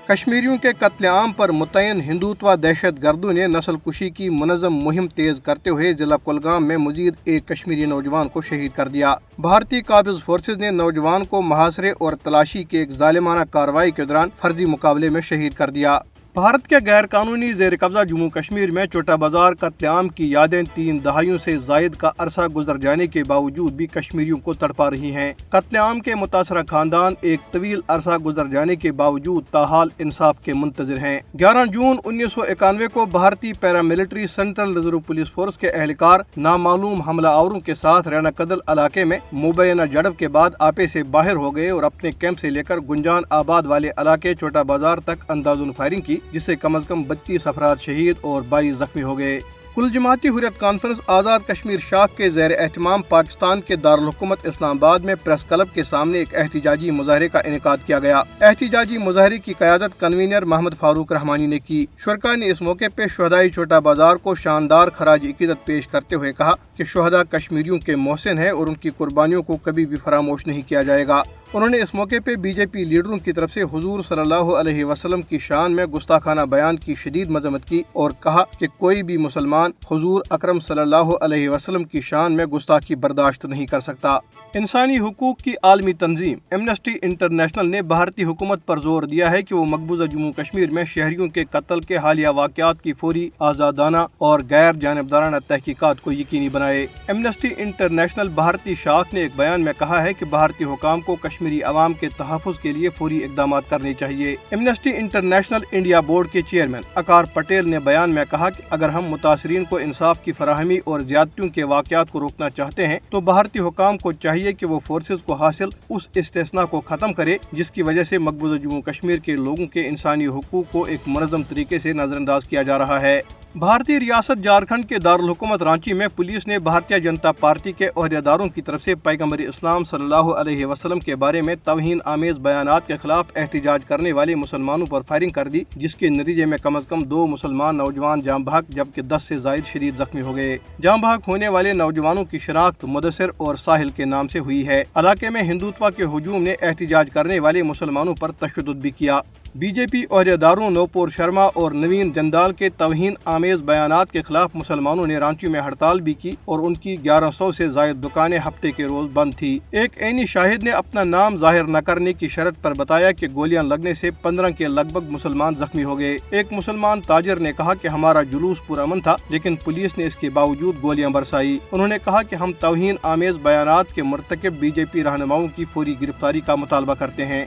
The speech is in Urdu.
کشمیریوں کے قتل عام پر متعین ہندوتوا دہشت گردوں نے نسل کشی کی منظم مہم تیز کرتے ہوئے ضلع کولگام میں مزید ایک کشمیری نوجوان کو شہید کر دیا۔ بھارتی قابض فورسز نے نوجوان کو محاصرے اور تلاشی کی ایک ظالمانہ کارروائی کے دوران فرضی مقابلے میں شہید کر دیا۔ بھارت کے غیر قانونی زیر قبضہ جموں کشمیر میں چوٹا بازار قتل عام کی یادیں 3 دہائیوں سے زائد کا عرصہ گزر جانے کے باوجود بھی کشمیریوں کو تڑپا رہی ہیں۔ قتل عام کے متاثرہ خاندان ایک طویل عرصہ گزر جانے کے باوجود تاحال انصاف کے منتظر ہیں۔ 11 جون 1991 کو بھارتی paramilitary central reserve police force کے اہلکار نامعلوم حملہ آوروں کے ساتھ رینا کدل علاقے میں مبینہ جھڑپ کے بعد آپے سے باہر ہو گئے اور اپنے کیمپ سے لے کر گنجان آباد والے علاقے چوٹا بازار تک اندھادھند فائرنگ کی، جس سے کم از کم 32 افراد شہید اور 22 زخمی ہو گئے۔ کل جماعتی حریت کانفرنس آزاد کشمیر شاخ کے زیر اہتمام پاکستان کے دارالحکومت اسلام آباد میں پریس کلب کے سامنے ایک احتجاجی مظاہرے کا انعقاد کیا گیا۔ احتجاجی مظاہرے کی قیادت کنوینر محمد فاروق رحمانی نے کی۔ شرکاء نے اس موقع پہ شہدائی چوٹا بازار کو شاندار خراج عقیدت پیش کرتے ہوئے کہا کہ شہداء کشمیریوں کے محسن ہیں اور ان کی قربانیوں کو کبھی بھی فراموش نہیں کیا جائے گا۔ انہوں نے اس موقع پہ بی جے پی لیڈروں کی طرف سے حضور صلی اللہ علیہ وسلم کی شان میں گستاخانہ بیان کی شدید مذمت کی اور کہا کہ کوئی بھی مسلمان حضور اکرم صلی اللہ علیہ وسلم کی شان میں گستاخی برداشت نہیں کر سکتا۔ انسانی حقوق کی عالمی تنظیم ایمنسٹی انٹرنیشنل نے بھارتی حکومت پر زور دیا ہے کہ وہ مقبوضہ جموں کشمیر میں شہریوں کے قتل کے حالیہ واقعات کی فوری، آزادانہ اور غیر جانبدارانہ تحقیقات کو یقینی بنائے۔ ایمنسٹی انٹرنیشنل بھارتی شاخ نے ایک بیان میں کہا ہے کہ بھارتی حکام کو کشمیری عوام کے تحفظ کے لیے فوری اقدامات کرنے چاہیے۔ ایمنسٹی انٹرنیشنل انڈیا بورڈ کے چیئرمین اکار پٹیل نے بیان میں کہا کہ اگر ہم متاثرین کو انصاف کی فراہمی اور زیادتیوں کے واقعات کو روکنا چاہتے ہیں تو بھارتی حکام کو چاہیے کہ وہ فورسز کو حاصل اس استثناء کو ختم کرے جس کی وجہ سے مقبوضہ جموں کشمیر کے لوگوں کے انسانی حقوق کو ایک منظم طریقے سے نظر انداز کیا جا رہا ہے۔ بھارتی ریاست جھارکھنڈ کے دارالحکومت رانچی میں پولیس نے بھارتیہ جنتا پارٹی کے عہدیداروں کی طرف سے پیغمبر اسلام صلی اللہ علیہ وسلم کے بارے میں توہین آمیز بیانات کے خلاف احتجاج کرنے والے مسلمانوں پر فائرنگ کر دی، جس کے نتیجے میں کم از کم 2 مسلمان نوجوان جاں بحق جبکہ 10 سے زائد شدید زخمی ہو گئے۔ جاں بحق ہونے والے نوجوانوں کی شناخت مدثر اور ساحل کے نام سے ہوئی ہے۔ علاقے میں ہندوتوا کے ہجوم نے احتجاج کرنے والے مسلمانوں پر تشدد بھی کیا۔ بی جے پی عہدیداروں نوپور شرما اور نوین جندال کے توہین آمیز بیانات کے خلاف مسلمانوں نے رانچی میں ہڑتال بھی کی اور ان کی 1100 سے زائد دکانیں ہفتے کے روز بند تھی۔ ایک عینی شاہد نے اپنا نام ظاہر نہ کرنے کی شرط پر بتایا کہ گولیاں لگنے سے 15 کے لگ بھگ مسلمان زخمی ہو گئے۔ ایک مسلمان تاجر نے کہا کہ ہمارا جلوس پرامن تھا لیکن پولیس نے اس کے باوجود گولیاں برسائی۔ انہوں نے کہا کہ ہم توہین آمیز بیانات کے مرتکب بی جے پی رہنماؤں کی فوری گرفتاری کا مطالبہ کرتے ہیں۔